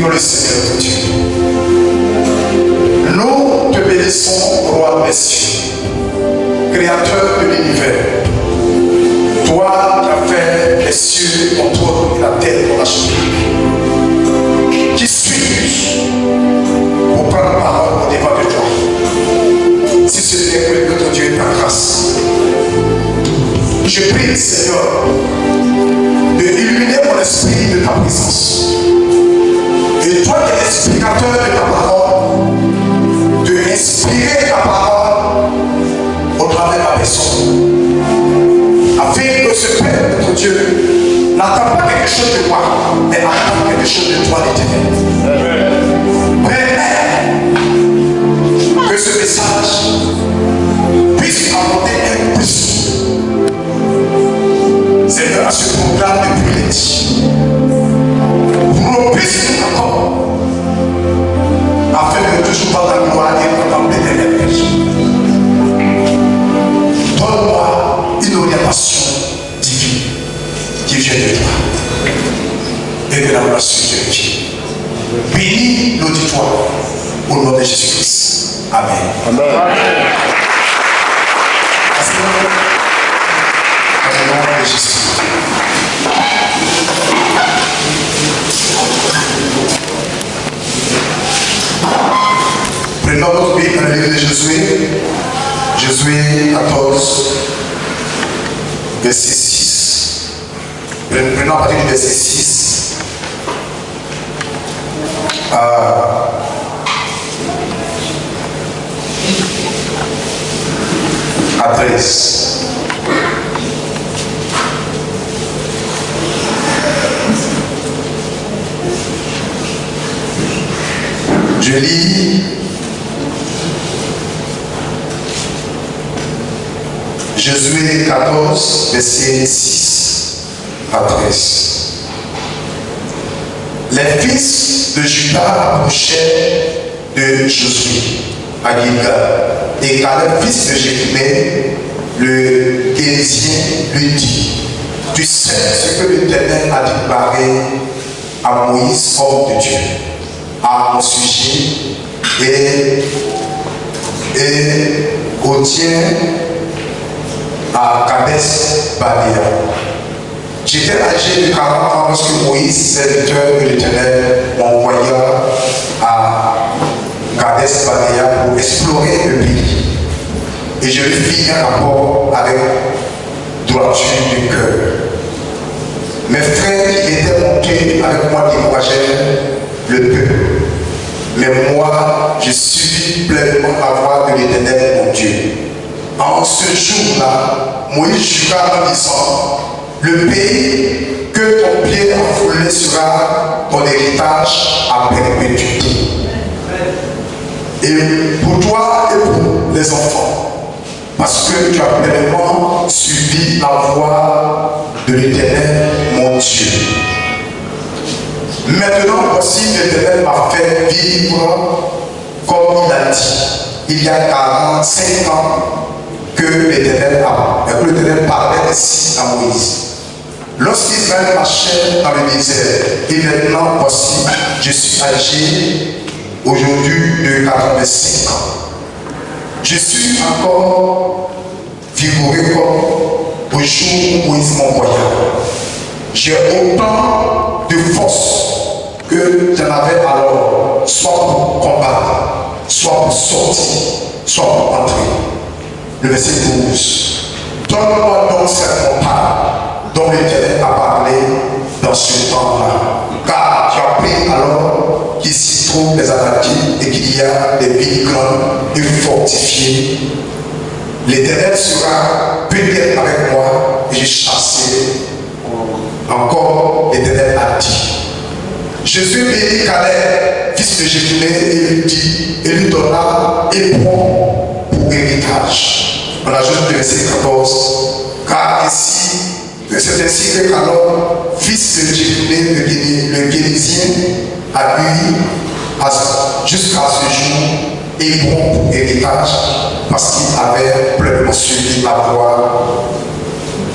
Prions le Seigneur de Dieu. Nous te bénissons, roi des cieux, créateur de l'univers. Toi qui as fait les cieux, ton trône et la terre pour la chose. Qui suis-je pour prendre parole au devant de toi? Si ce n'est que ton Dieu et ta grâce. Je prie, Seigneur, de illuminer mon esprit de ta présence. Et toi qui es l'explicateur de ta parole, de inspirer ta parole au travers de ma personne. Afin que ce Père, notre Dieu, n'attend pas quelque chose de moi, mais attend quelque chose de toi, l'Éternel. Père, que ce message puisse apporter un plus. Seigneur, à ce programme de privilège. Propice encore, afin de toujours voir ta gloire et contempler tes merveilles. Donne-moi une orientation divine qui vient de toi et de la relation de Dieu. Bénis l'auditoire au nom de Jésus-Christ. Amen. Amen. Au nom de Jésus. Prenons notre Bible dans le livre de Josué, Josué 14, verset 6. Prenons à partir du verset 6 à 13. Je lis Josué 14, verset 6 à 13. Les fils de Juda approchaient de Josué à Gilgal, et Caleb, fils de Jéphunnée, le Kénésien, lui dit: tu sais ce que l'Éternel a déclaré à Moïse, homme de Dieu, à mon sujet, et au tien à Kadès Barnéa. J'étais âgé de 40 ans lorsque Moïse, serviteur de l'Éternel, m'envoya à Kadès Barnéa pour explorer le pays. Et je lui fis un rapport avec droiture du cœur. Mes frères qui étaient montés avec moi découragèrent le peuple. Mais moi, je suivis pleinement la voie de l'Éternel, mon Dieu. En ce jour-là, Moïse jura en disant: le pays que ton pied a foulé sera ton héritage à perpétuité. Et pour toi et pour les enfants, parce que tu as pleinement suivi la voie de l'Éternel, mon Dieu. Maintenant, voici l'Éternel m'a fait vivre comme il a dit. Il y a 45 ans que l'Éternel parlait ainsi à Moïse. Lorsqu'Israël marchait dans le désert, et maintenant, voici, je suis âgé aujourd'hui de 85 ans. Je suis encore vigoureux comme au jour où Moïse m'envoya. J'ai autant de force que j'en avais alors, soit pour combattre, soit pour sortir, soit pour entrer. Le verset 12. Donne-moi donc cette montagne dont l'Éternel a parlé dans ce temps-là. Car tu as appris alors qu'ici trouvent les Anakites et qu'il y a des villes grandes et fortifiées. L'Éternel sera peut-être avec moi et je chasserai. Encore, l'Éternel a dit. Jésus bénit Caleb, fils de Jéphunnée, et lui dit, et lui donna Hébron pour héritage. On ajoute le verset 14. Car ici, c'est ainsi que Caleb, fils de Jéphunnée, le Kénésien, a eu jusqu'à ce jour Hébron pour héritage, parce qu'il avait pleinement suivi la voie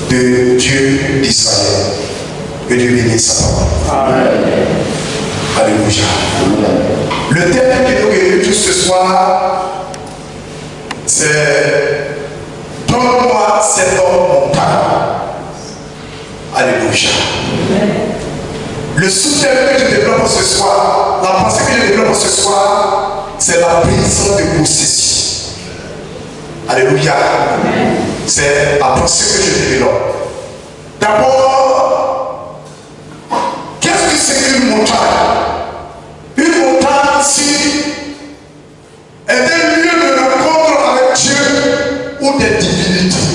de Dieu d'Israël. Que Dieu bénisse sa parole. Amen. Alléluia. Le thème qui nous réunit tous ce soir, c'est donne-moi cet homme montagne. Alléluia. Le sous-thème que je développe ce soir, la pensée que je développe ce soir, c'est la prison de possession. Alléluia. C'est la pensée que je développe. D'abord, qu'est-ce que c'est qu'une montagne? Une montagne ici est un lieu de rencontre avec Dieu ou des divinités.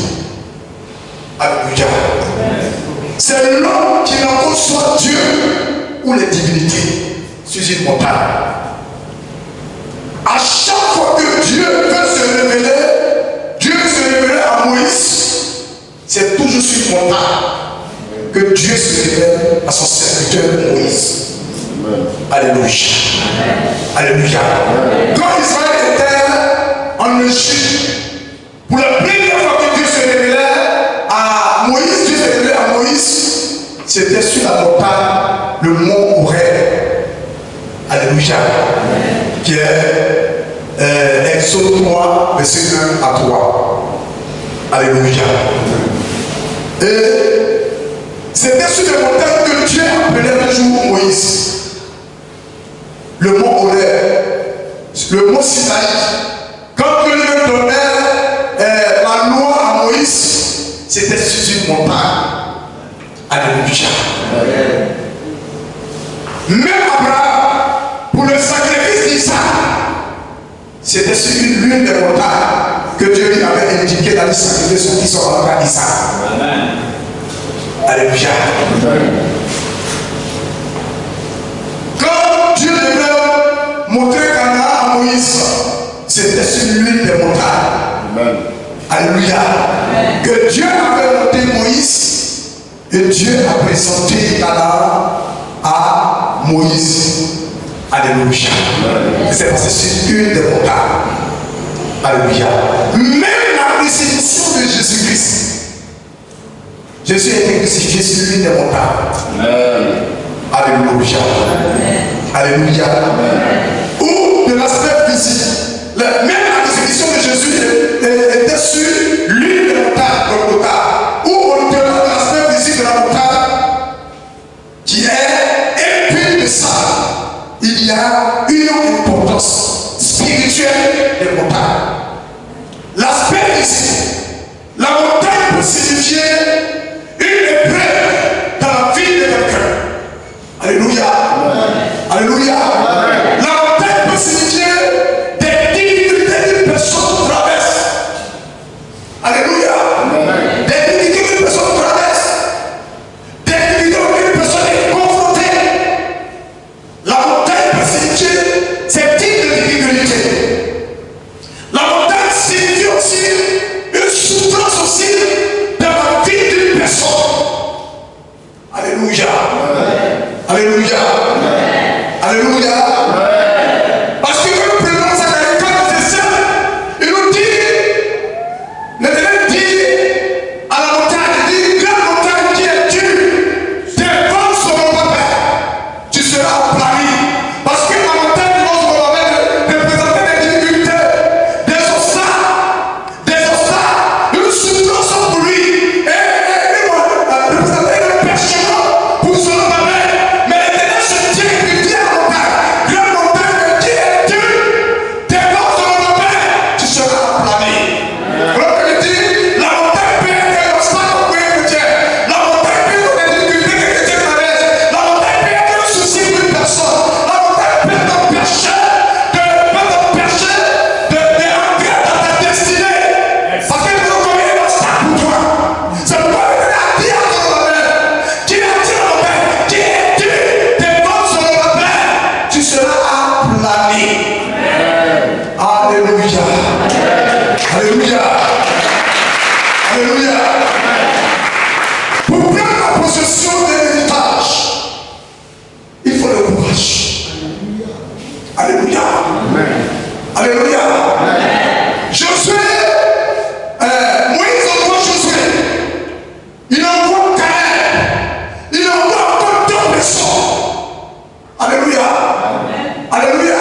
Alléluia. C'est l'homme qui rencontre soit Dieu ou les divinités sur une montagne. À chaque fois que Dieu veut se révéler, Dieu se révélait à Moïse, c'est toujours sur une montagne que Dieu se révèle à son serviteur Moïse. Alléluia. Alléluia. Quand Israël était en Égypte, pour la première fois que Dieu se révélait à Moïse, Dieu se révélait à Moïse, c'était sur la montagne, le mont Horeb. Alléluia. Qui est Exode 3, verset 1 à 3. Alléluia. Et c'était sur les montagnes que Dieu appelait toujours Moïse. Le mont Horeb, le mont Sinaï. Quand Dieu donnait la loi à Moïse, c'était sur une montagne. Alléluia. Même Abraham, pour le sacrifice d'Isaac, c'était sur l'une des montagnes que Dieu lui avait indiqué d'aller sacrifier son fils en l'enfant Isaac. Alléluia. Quand Dieu devait montrer Canaan à Moïse, c'était sur l'une des montagnes. Alléluia. Que Dieu avait monté Moïse et Dieu a présenté Canaan à Moïse. Alléluia. C'est passé sur une des montagnes. Alléluia. Même la crucifixion de Jésus-Christ. Jésus a été crucifié sur l'une des montagnes. Alléluia. Alléluia. Ou de l'aspect physique. Même la crucifixion de Jésus était sur l'une des montagnes. Ou au-delà de l'aspect physique de la montagne, qui est épris de ça, il y a une importance spirituelle des montagnes. L'aspect physique, la montagne peut signifier une épreuve dans la vie de quelqu'un. Alléluia. Alléluia. La montagne peut signifier des difficultés qu'une personne traverse. Alléluia. Des difficultés qu'une personne traverse. Des difficultés auxquelles une personne est confrontée. La montagne peut signifier ces types de difficultés. La montagne signifie aussi une souffrance aussi dans la vie d'une personne. Alléluia. Alléluia. Alléluia. Parce que quand nous prenons ça dans les cas de Jésus, il nous dit, l'Éternel dit à la montagne, il dit, grande montagne qui est dure, tes vents seront pas prêts, tu seras aplani. Parce que la montagne de Moscou représentait des difficultés, des obstacles, une souffrance pour lui, et représentait un péchement pour son homme. Mais l'Éternel se tient et lui dit à la montagne, grande montagne qui est dure, tes vents seront pas prêts, tu seras aplani. Alors il dit, la montagne peut être un obstacle pour un chrétien, la montagne peut être des difficultés que les chrétiens traversent, la montagne peut être un souci pour une personne, la montagne peut t'empêcher d'entrer dans ta destinée. Parce que nous avons un obstacle pour toi. C'est pourquoi il a dit à ton honneur, qui a dit à mon père, qui est Dieu, tes vents seront pas prêts, tu seras aplani. Alléluia. Alléluia. Alléluia. Pour prendre la possession de l'héritage, il faut le courage. Alléluia. Alléluia. Josué, Moïse envoie Josué. Il envoie Caleb. Il envoie encore deux personnes. Alléluia. Alléluia.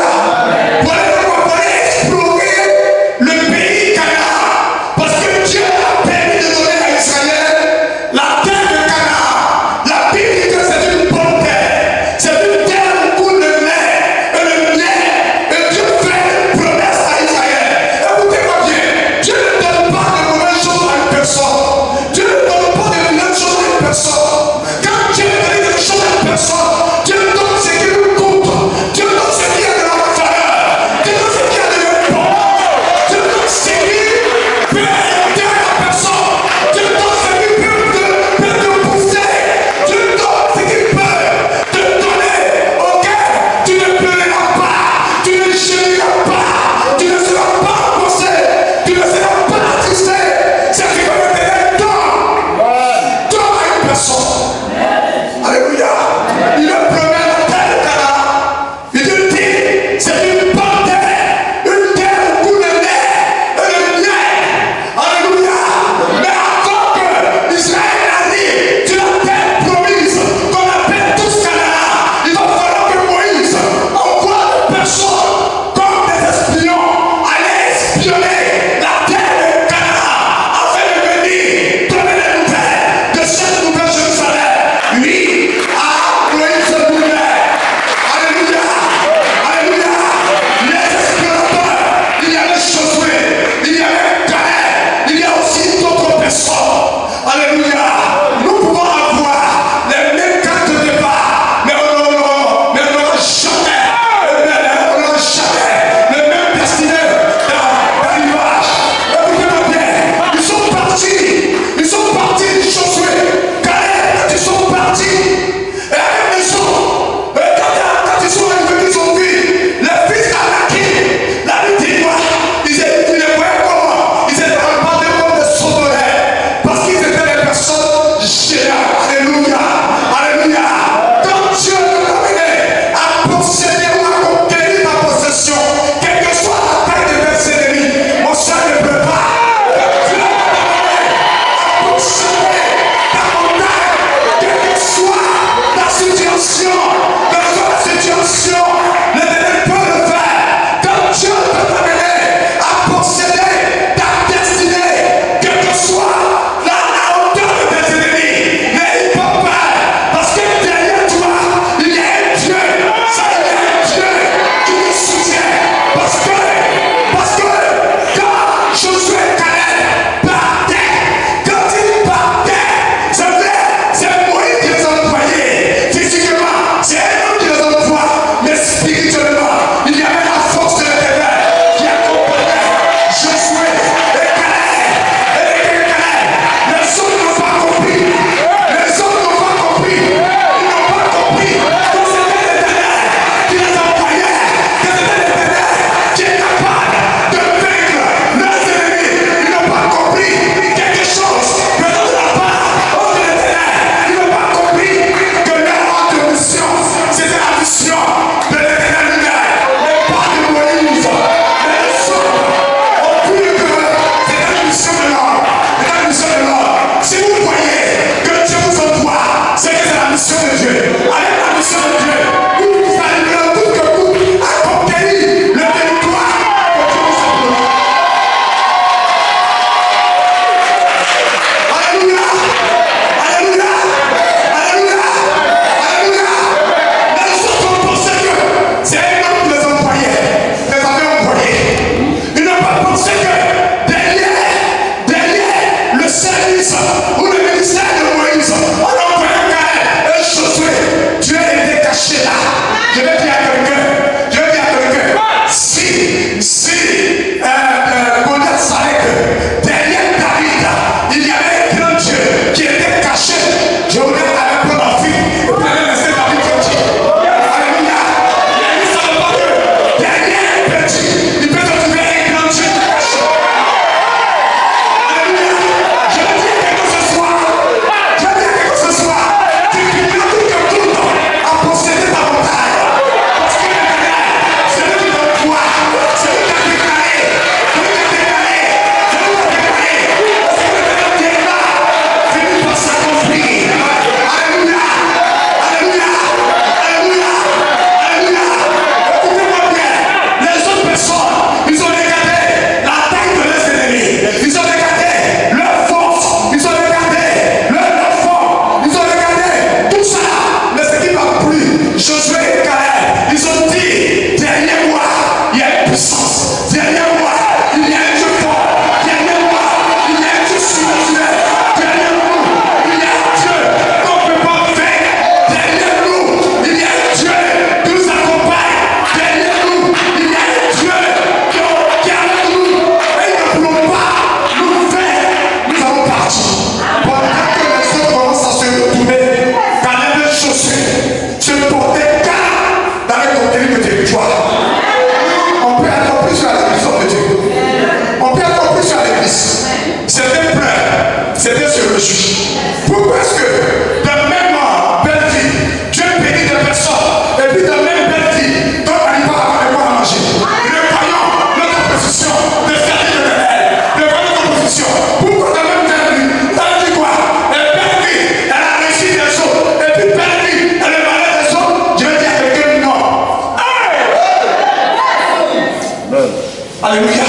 Alléluia.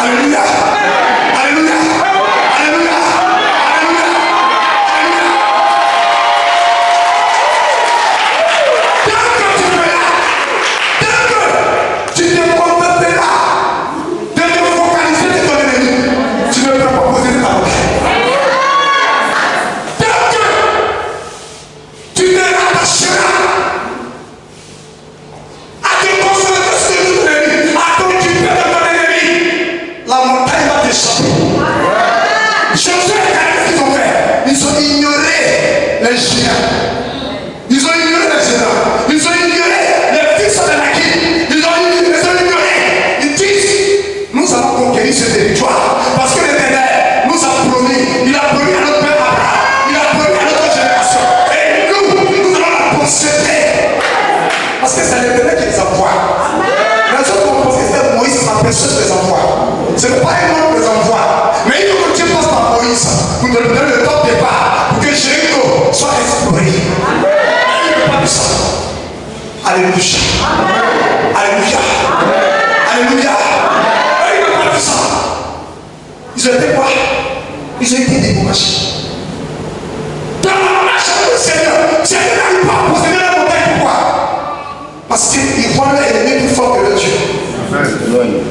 Alléluia. Alléluia. Alléluia. Alléluia. Tant que tu te contentes là, de te focaliser sur ton ennemi, tu ne peux pas poser ta main. Tant que tu te rattacheras à te concentrer sur ton ennemi, à t'occuper de ton ennemi, la montagne va t'échapper. Josué et Caleb, ce qu'ils ont fait, ils ont ignoré les géants. Ils ont ignoré les géants. Ils ont ignoré les fils de Anakim. Ils ont ignoré. Ils disent, nous allons conquérir ce territoire. Parce que l'Éternel nous a promis. Il a promis à notre père Abraham. Il a promis à notre génération. Et nous allons la posséder. Parce que c'est l'Éternel qui les envoie. Les autres ont pensé que c'est Moïse, ma personne les envoie. Ce n'est pas un homme qui les envoie. Mais il faut que Dieu passe par Moïse pour nous donner le top départ pour que Jéricho soit exploré. Alléluia. Alléluia. Alléluia. Il n'est pas puissant. Ils ont été quoi? Ils ont été découragés. Dans la marche avec le Seigneur, Seigneur n'arrive pas à posséder la montagne. Pourquoi? Parce qu'ils voient leur ennemi plus fort que le Dieu.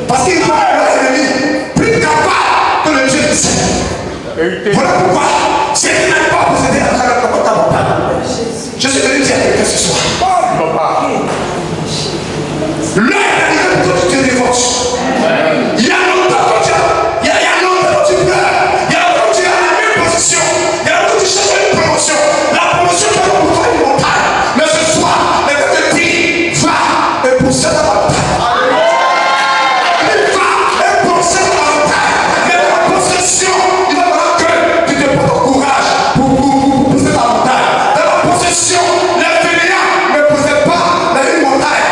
Parce qu'ils voient leur ennemi plus capable que le Dieu du ciel. Voilà pourquoi Seigneur n'arrive pas à posséder la montagne. Je suis venu dire à quelqu'un ce soir. L'heure est arrivée pour que tu te révoltes. Il y a longtemps que tu pleures. Il y a longtemps que tu es à la même position. Il y a longtemps que tu cherches une promotion. La promotion est pour toi une montagne. Mais ce soir, les gars te disent, va et possède la montagne. Va et possède la montagne. Mais dans la possession, il va falloir que tu te portes au courage pour pousser la montagne. Dans la possession, les fainéants ne possèdent pas une montagne.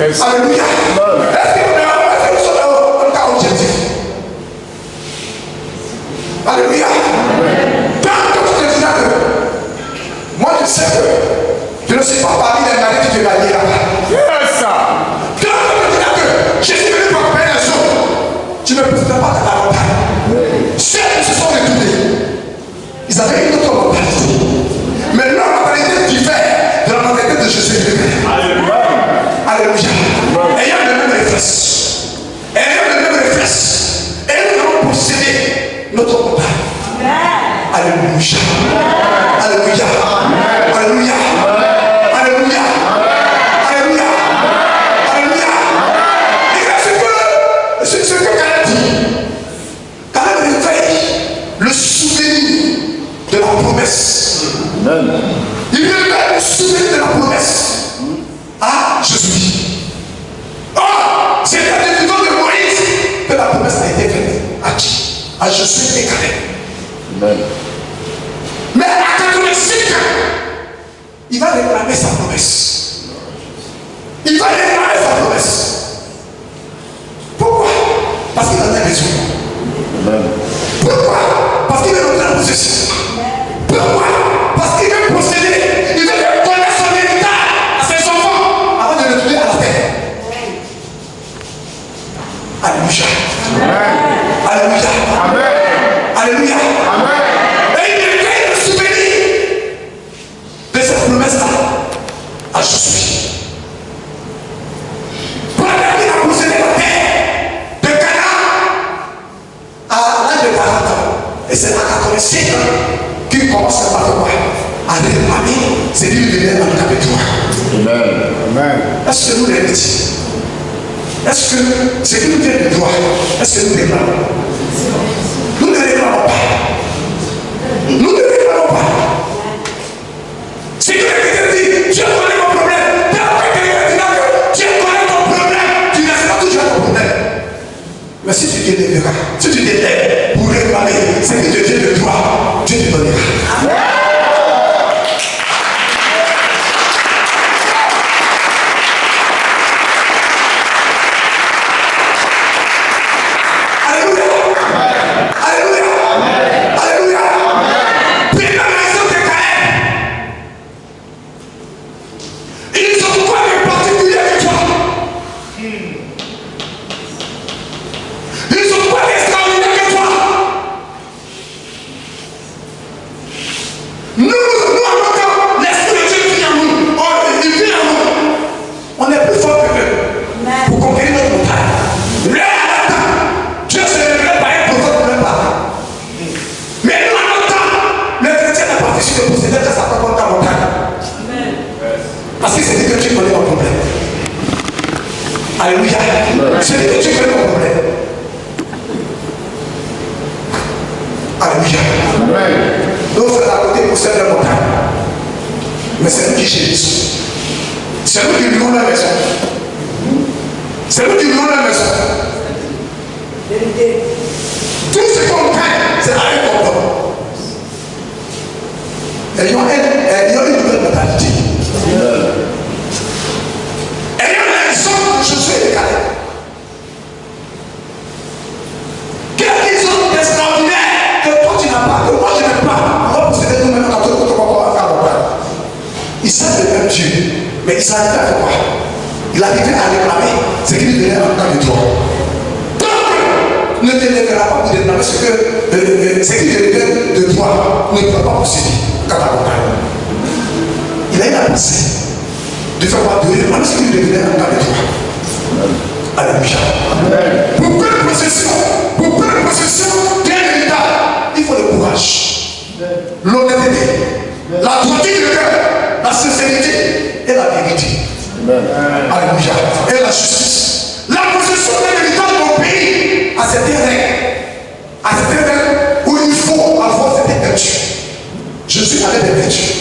Alléluia. Est-ce que nous sommes dans un cas objectif? Alléluia. Tant que tu te dis que moi je sais que je ne suis pas parmi les malades qui te gagner là-bas. Tant que tu te dis que je suis venu pour payer les autres, tu ne peux pas te la montagne. Ceux qui se sont retournés, ils avaient une autre mentalité. Mais leur mentalité diffère de la mentalité de Jésus. Alléluia. Alléluia. Ayant le même réflexe. Ayant le même réflexe. Et nous allons posséder notre montagne. Alléluia. Alléluia. Alléluia. Alléluia. Alléluia. Alléluia. Et c'est ce que Caleb dit. Caleb réveille le souvenir de la promesse. Il réveille le souvenir de la promesse. Ah, Jésus. Oh, c'est à la décision de Moïse que la promesse a été faite. À qui? À Jésus et Caleb. Mais à 85 ans, il va réclamer sa promesse. Il va réclamer sa promesse. Pourquoi? Parce qu'il en a besoin. Pourquoi? Parce qu'il est dans la possession. Pourquoi? Parce qu'il veut posséder. Il veut connaître son héritage à ses enfants avant de le retourner à la terre. Alléluia. Alléluia. Alléluia. Et il réveille le souvenir de cette promesse-là à Jésus. Pendant qu'il a possédé la terre de Canaan à l'âge de 40 ans, et c'est à 85 ans qu'il commence à réclamer c'est lui qui vient dans le capitoire. Amen. Est-ce que nous l'héritons? Est-ce que ce qui nous vient de droit, est-ce que nous réclamons? Nous ne réclamons pas. Nous ne réclamons pas. Si quelqu'un dit, Dieu connaît mon problème, d'après quelqu'un dit que Dieu connaît ton problème, tu ne sais pas tout ton problème. Mais si tu tu t'élèveras, si tu t'élèves pour réclamer ce qui te vient de toi, Dieu te donnera. Amen. Alléluia. C'est que tu fais ton problème. Alléluia. Donc c'est à côté pour cette montagne. Mais c'est nous qui chérissons. C'est nous qui louons la maison. C'est nous qui louons la maison. Tout ce qu'on gagne, c'est avec ton don. Ayons une nouvelle mentalité. Josué et Caleb. Quels ont d'extraordinaire que toi tu n'as pas, que moi je n'ai pas. On va posséder nous-mêmes quand on va faire le plan. Ils savent le même Dieu, mais ils arrivaient à faire quoi? Il arrivait à réclamer ce qui lui venait en temps de toi. Donc, ne te lèvera pas pour réclamer ce qui vient de toi. Ne peut pas posséder quand tu as montagne. Il a eu la pensée de faire quoi? De réclamer ce qui lui venait en temps de toi. Alléluia. Pour prendre possession d'un héritage, il faut le courage, l'honnêteté, la droiture de cœur, la sincérité et la vérité. Alléluia. Et la justice. La possession d'un héritage dans le pays à certains règles où il faut avoir cette vertu. Jésus avait des vertus.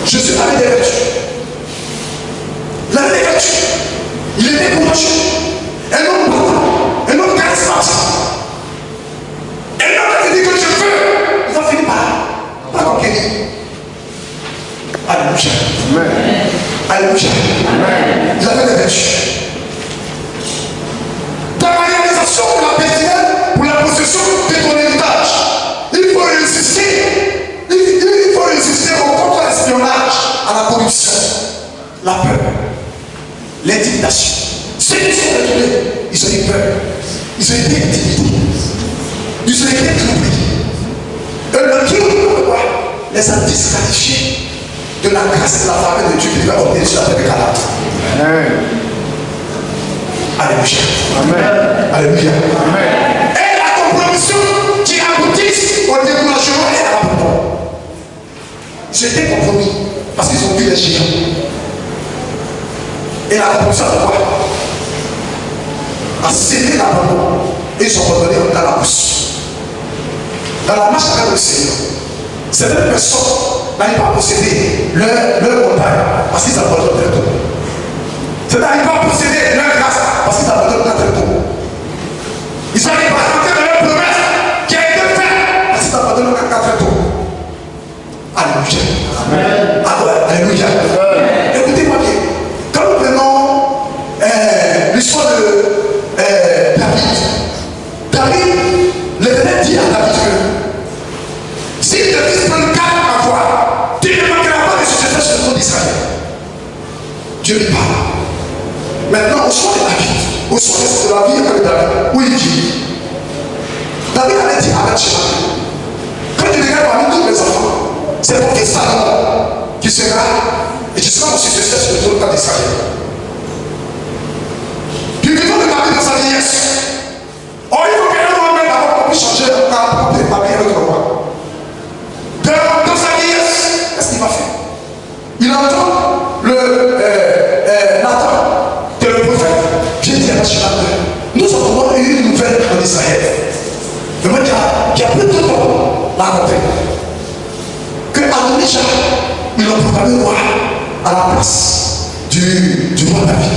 Jésus avait des vertus. Il avait des vertus. Il était courageux, un homme battant, un homme charismatique. Un homme qui dit que je veux, il va finir par conquérir. Alléluia. Alléluia. Il avait des vertus. Dans la réalisation de la destinée pour la possession de ton héritage, il faut résister. Il faut résister au contre-espionnage, à la corruption, la peur. L'intimidation. Ceux qui sont retournés, ils ont eu peur. Ils ont été intimidés. Ils ont été troublés. Et le Dieu les a disqualifiés de la grâce et de la faveur de Dieu qui devait obtenir sur la terre de Canaan. Alléluia. Amen. Alléluia. Amen. Et la compromission qui aboutit au découragement et à l'abandon. C'était compromis parce qu'ils ont vu les géants. Et la compromission de quoi? A cédé l'abandon et ils sont revenus dans la course. Dans la marche avec le Seigneur, certaines personnes n'arrivent pas à posséder leur montagne parce qu'ils abandonnent très tôt. Certains n'arrivent pas à posséder leur grâce parce qu'ils abandonnent très tôt. Ils n'arrivent pas à rentrer dans leur promesse qui a été faite parce qu'ils abandonnent très tôt. Alléluia. Amen. Alléluia. Écoutez-moi bien. Quand nous prenons l'histoire de David, l'Éternel dit à David que si tes fils prennent garde à toi, tu ne manqueras pas de succès sur le trône d'Israël. Dieu lui parle. Maintenant, au soir de David, au soir de la vie avec David, où il dit, David avait dit à Bathsheba, quand tu regardes parmi tous les enfants, c'est mon fils Salomon qui sera, et tu seras mon successeur sur le trône d'Israël. Du vivant de David dans sa vieillesse, oh, il faut qu'un homme d'abord qu'on puisse changer le cas pour préparer notre roi. Dans sa vieillesse, qu'est-ce qu'il va faire? Il entend Nathan, qui est le prophète, vient dire à Bathsheba, nous avons eu une nouvelle en Israël. Le mec qui a pris tout le temps la rentrée. Que Adonijah, il a proclamé roi à la place du roi David.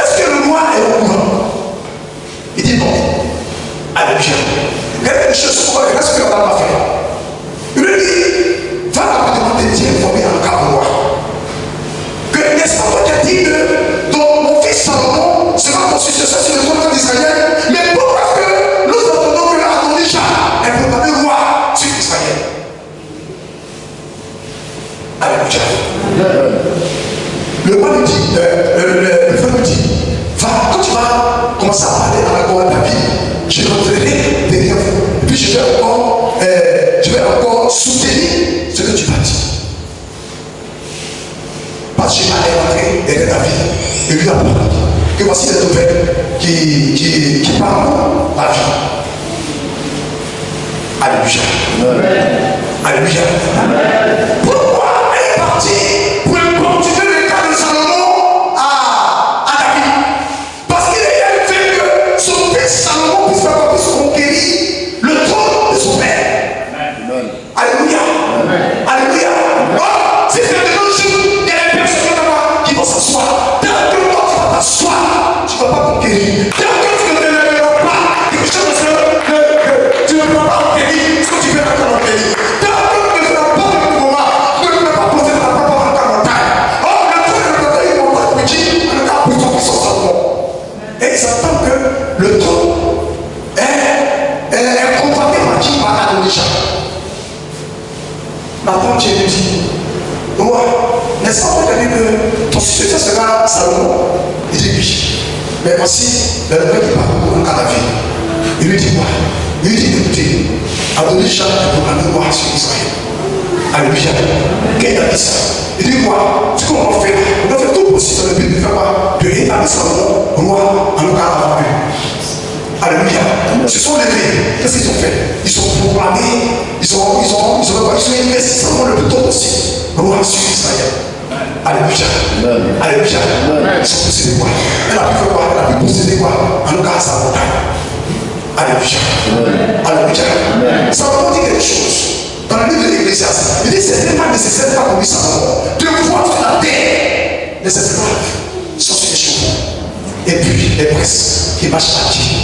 Est-ce que le roi dit que donc, mon fils Salomon sera ton successeur sur le trône d'Israël. Mais pourquoi est-ce que nous entendons que Adonijah est proclamé roi sur Israël? Alléluia. Le roi lui dit, le frère lui dit, va, quand tu vas commencer à parler à la gloire de David, je rentrerai derrière vous. Et puis je vais encore soutenir ce que tu vas dire. Parce que je vais rentrer derrière David et lui apprendre que voici les nouvelles qui parlent la vie. Alléluia. Alléluia. Pourquoi elle est partie pour continuer le cas de Salomon à David? Parce qu'il a fait que son fils Salomon puisse conquérir le trône de son père. Alléluia. Alléluia. Oh, si c'est de nos jours, il y a des personnes qui vont s'asseoir. Tant que toi tu vas t'asseoir, tu ne vas pas conquérir. Tant que tu ne te lèveras pas, quelque chose de que tu ne peux pas conquérir ce que tu veux encore conquérir. Tant que tu ne feras pas de mouvement, tu ne peux pas poser ta propre montagne. Oh, le trône de montagne, il monte petit, en tout cas pour ton fils Salomon. Et ils entendent que le trône est convoité par Adonijah. Maintenant, Dieu lui dit, roi, n'est-ce pas que ton successeur sera Salomon? Il dit oui. Mais aussi, le mec qui parle à David, il lui dit quoi? Il lui dit, écoutez, Adonijah est proclamé roi sur Israël. Alléluia. Quand il a dit ça, il dit quoi? Ce qu'on va faire, on va faire tout possible dans le but de faire quoi? De rétablir Salomon roi en nous avant eux. Alléluia. Ce sont les levés. Qu'est-ce qu'ils ont fait? Ils ont proclamé, ils ont investi Salomon le plus tôt possible roi sur Israël. Alléluia. Alléluia. Ils sont possédés quoi? Elle a pu faire quoi? Elle a pu posséder quoi? En nous sa montagne. Alléluia. Alléluia. Salomon dit quelque chose. Dans le livre de l'Ecclésiaste, il dit c'est tellement nécessaire pas comme Salomon de voir sur la terre les esclaves sont sur les chevaux. Et puis les princes qui marchent à pied.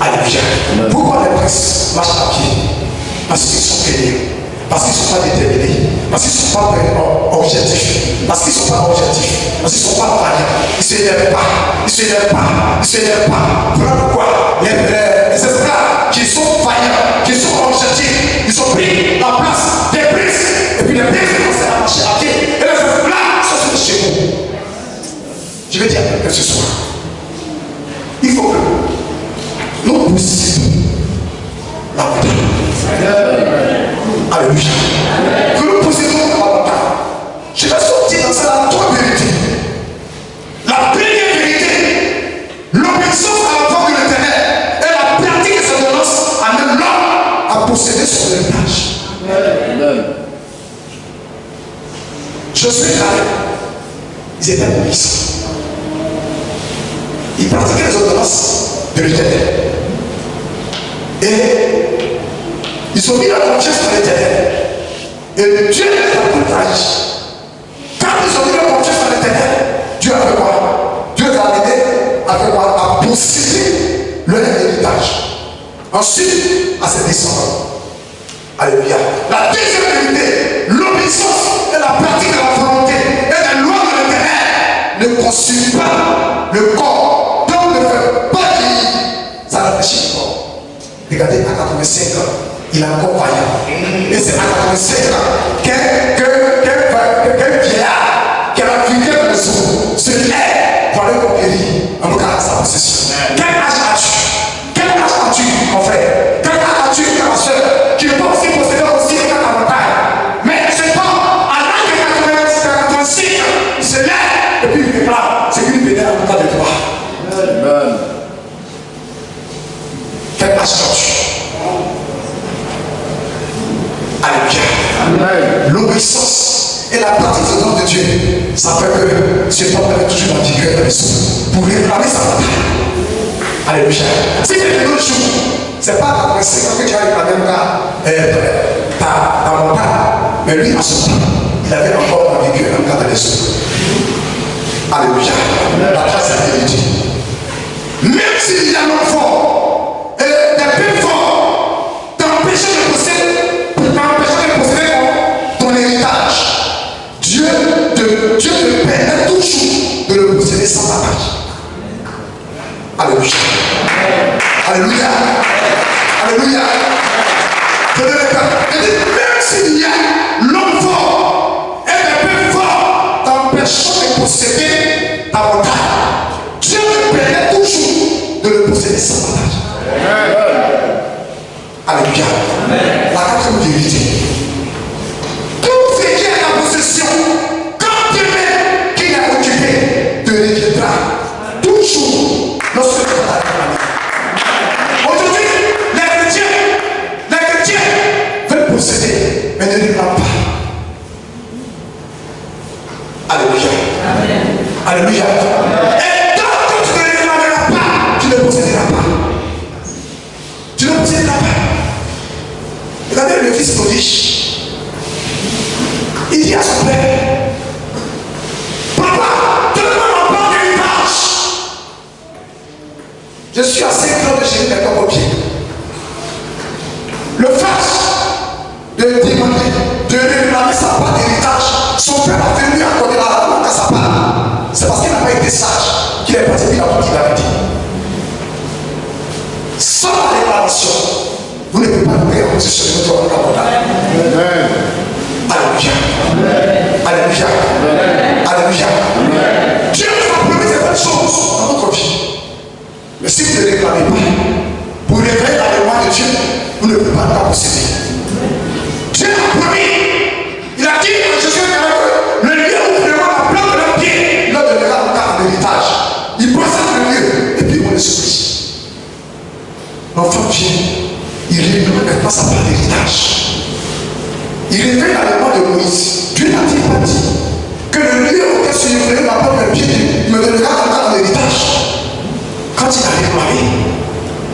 Alléluia. Pourquoi les princes marchent à pied? Parce qu'ils sont payés. Parce qu'ils ne sont pas déterminés. Parce qu'ils ne sont pas objectifs. Parce qu'ils ne sont pas objectifs. Parce qu'ils ne sont pas vaillants. Ils ne s'énervent pas. Ils ne s'énervent pas. Ils ne s'énervent pas. Voilà pourquoi les esclaves qui sont vaillants, qui sont objectifs, ils ont pris la place des princes. Et puis les princes commencent à marcher à pied. Et les esclaves sont sur les chevaux. Je vais dire à quelqu'un ce soir. Il faut que nous possédons la montagne. Alléluia. Que nous possédons la montagne. Je vais sortir dans ça trois vérités. La première vérité, l'obéissance à la voix de l'Éternel et la pratique de ses ordonnances amènent l'homme à posséder son héritage. Josué et Caleb, ils étaient obéissants. Ils pratiquaient les ordonnances de l'Éternel. Et ils ont mis la confiance dans l'Éternel. Et Dieu les a protégés. Quand ils ont mis la confiance dans l'Éternel, Dieu a fait quoi? Dieu les a aidés à faire quoi? À posséder leur héritage. Ensuite, à ses descendants. Alléluia. La deuxième vérité, l'obéissance et la pratique de la volonté et des lois de l'Éternel ne constituent pas le corps. Donc ne fait pas vieillir. Ça réfléchit le corps. Regardez, à 85 ans, il est encore vaillant. Et c'est à 85 ans qu'un vieillard qui a la vigueur de son se lève pour aller conquérir en tout cas sa possession. Quel âge as-tu? Quel âge as-tu, mon frère? Quel âge as-tu, ma soeur? Tu ne peux aussi posséder aussi dans la montagne. Mais c'est pas à l'âge de 86 ans, il se lève et puis il déclare ce qu'il venait en tout cas de toi. Amen. Quel âge as-tu? Alléluia. L'obéissance et la pratique de l'ordre de Dieu, ça fait que ce peuple avait toujours la vigueur de l'esprit pour réclamer sa montagne. Alléluia. Si c'est de nos jours, c'est pas dans le secteur que tu as réclamé ta montagne, mais lui, en ce temps, il avait encore la vigueur en cas de l'esprit. Alléluia. La grâce est vérité. Même s'il y a un fort et des plus forts t'empêcher de posséder ton héritage, Dieu te permet toujours l'avantage, Dieu te permet toujours de le posséder sans avantage. Alléluia. La quatrième vérité. Tout ce qui est la possession, quand Dieu même qui l'a occupé, te reviendra toujours lorsque tu vas réclamer. Aujourd'hui, les chrétiens veulent posséder, mais ne réclament pas. Alléluia. Alléluia. Et tant que tu ne réclameras pas, tu ne posséderas pas. Tu ne posséderas pas. Regardez le fils prodigue. Il dit à son père, papa, donne-moi ma part d'héritage. Je suis assez grand de gérer les corps au pied. Le fait de demander, de réclamer sa part d'héritage, son père a venu accorder la langue à sa part. C'est parce qu'il n'a pas été sage qu'il est parti dire la petite vérité. Sans la réclamation, vous ne pouvez pas nous créer en position de notre abordable. Alléluia. Alléluia. Alléluia. Dieu nous a promis certaines choses dans notre vie. Mais si vous ne réclamez pas, pour révéler la mémoire de Dieu, vous ne pouvez pas la posséder. Dieu a promis. Il a dit à Jésus que le lieu où vraiment la plante de leur pied, il leur donnera le cadre d'héritage. Il possède le lieu et puis on le sourit. L'enfant vient, il révèle maintenant sa part d'héritage. Il révèle la mémoire de Moïse. Dieu n'a pas dit que le lieu auquel je ferai la plante de pied me donnera le cadre d'héritage. Quand il a réclamé,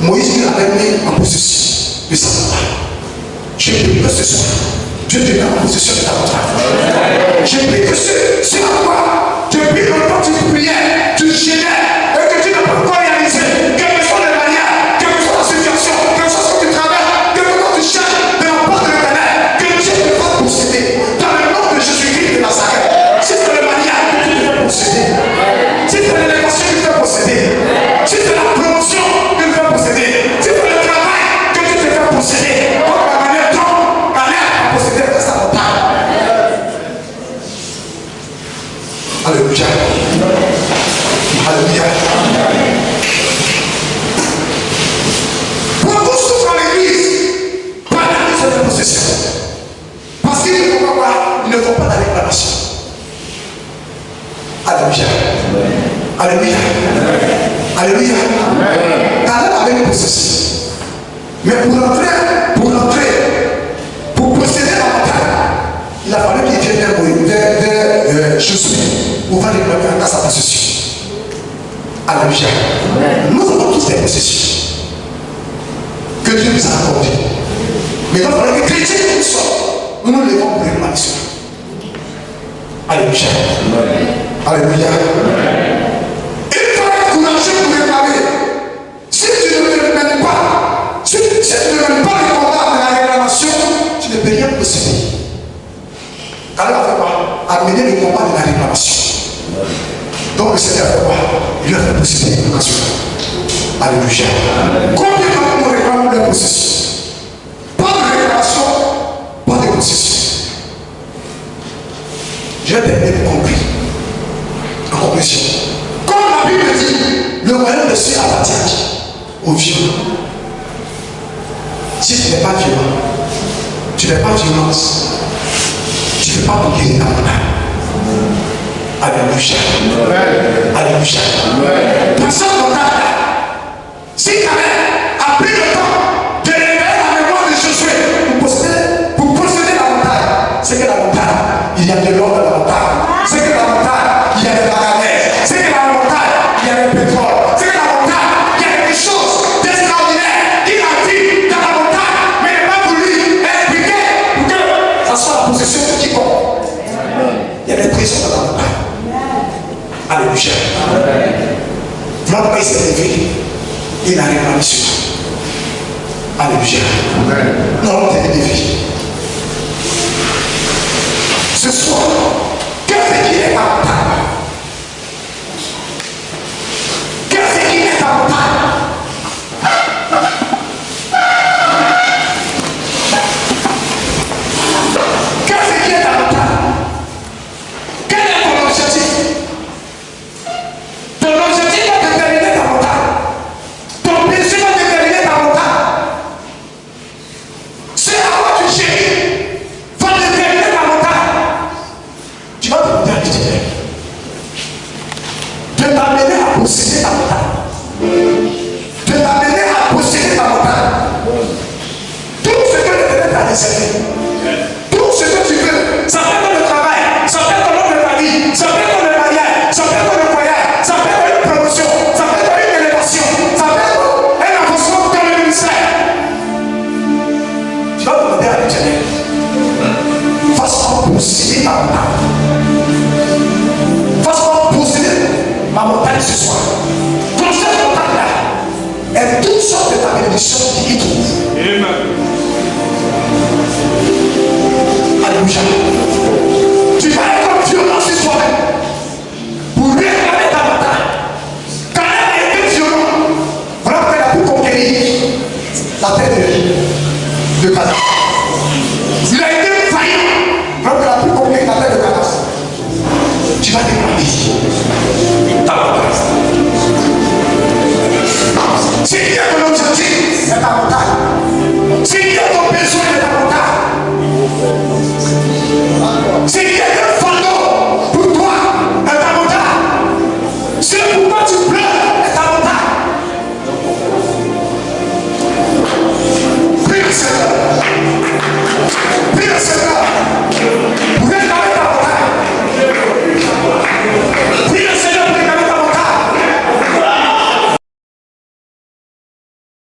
Moïse lui avait mis en possession de sa part. Je prie que ce soir, Dieu te met en possession de ta part. Je prie que c'est la foi. Je prie que quand tu priais, tu gênais et que tu n'as pas encore réalisé, quelle que soit la manière, quelle que soit la situation, quelle que soit ce que tu traverses, quelle que soit tu cherches de la part de l'Éternel, que Dieu te fasse posséder. Dans le nom de Jésus-Christ de Nazareth, si c'est la manière que tu te fais posséder, si c'est l'élévation que tu te fais posséder, si c'est la promotion que tu te fais posséder, si c'est le travail que tu te fais posséder, Alléluia. Alléluia. Beaucoup souffrent à l'église par la mise de possession. Parce qu'ils ne font pas quoi? Ils ne font pas la réclamation. Alléluia. Alléluia. Alléluia. Caleb avait une possession. Mais pour posséder la montagne, il a fallu qu'il vienne vers Josué pour faire réclamer à sa possession. Alléluia. Nous avons tous des possessions que Dieu nous a accordées. Mais il va falloir que chrétiens nous sommes, nous nous levons pour réclamer cela. Alléluia. Alléluia. Il faut être courageux pour réclamer. Si tu ne te mènes pas, si tu ne mènes pas le combat de la réclamation, tu ne peux rien posséder. Caleb a fait quoi? Amener le combat de la réclamation. Donc le Seigneur a fait quoi? Il lui a fait posséder l'éducation. Alléluia. Combien de nous réclamons la possession? Pas de réclamation, pas de possession. J'ai terminé pour conclure. En conclusion. Comme la Bible dit, le royaume de Dieu appartient à qui? Aux violents. Si tu n'es pas violent, tu n'es pas violence, tu ne peux pas guérir ta montagne. Alléluia. Alléluia. Pour cette montagne, si Caleb a pris le temps de révéler la mémoire de Josué pour posséder la montagne, c'est que la montagne, il y a de l'or dans la montagne. C'est que la montagne, il y a de la manganèse. C'est que la montagne, il y a du pétrole. C'est que la montagne, il y a quelque chose d'extraordinaire. Il a vu dans la montagne, mais il n'a pas voulu expliquer pour que ça soit la possession de quiconque. Il y a des prisons dans la montagne. Alléluia. Voilà pourquoi il s'est levé. Il a réclamé sur toi. Alléluia. Nous allons donner des vies. Ce soir, qu'est-ce qui est ta montagne? Qu'est-ce qui est ta montagne? Qu'est-ce qui est ta montagne? Quel est ton objectif? posséder ta montagne. De t'amener à posséder ta montagne. Tout ce que l'Éternel t'a réservé. Tout ce que tu veux. Ça peut être le travail. Ça peut être l'homme de ta vie. Ça peut être le mariage. Ça peut être le voyage. Ça peut être une promotion. Ça peut être une élévation. Ça peut être un avancement dans le ministère. Tu vas demander à l'Éternel. Fasse-moi posséder ta montagne. Fasse-moi posséder ma montagne ce soir. Dans cette montagne-là, et toutes sortes de ta bénédiction qui y trouvent. Amen. Alléluia.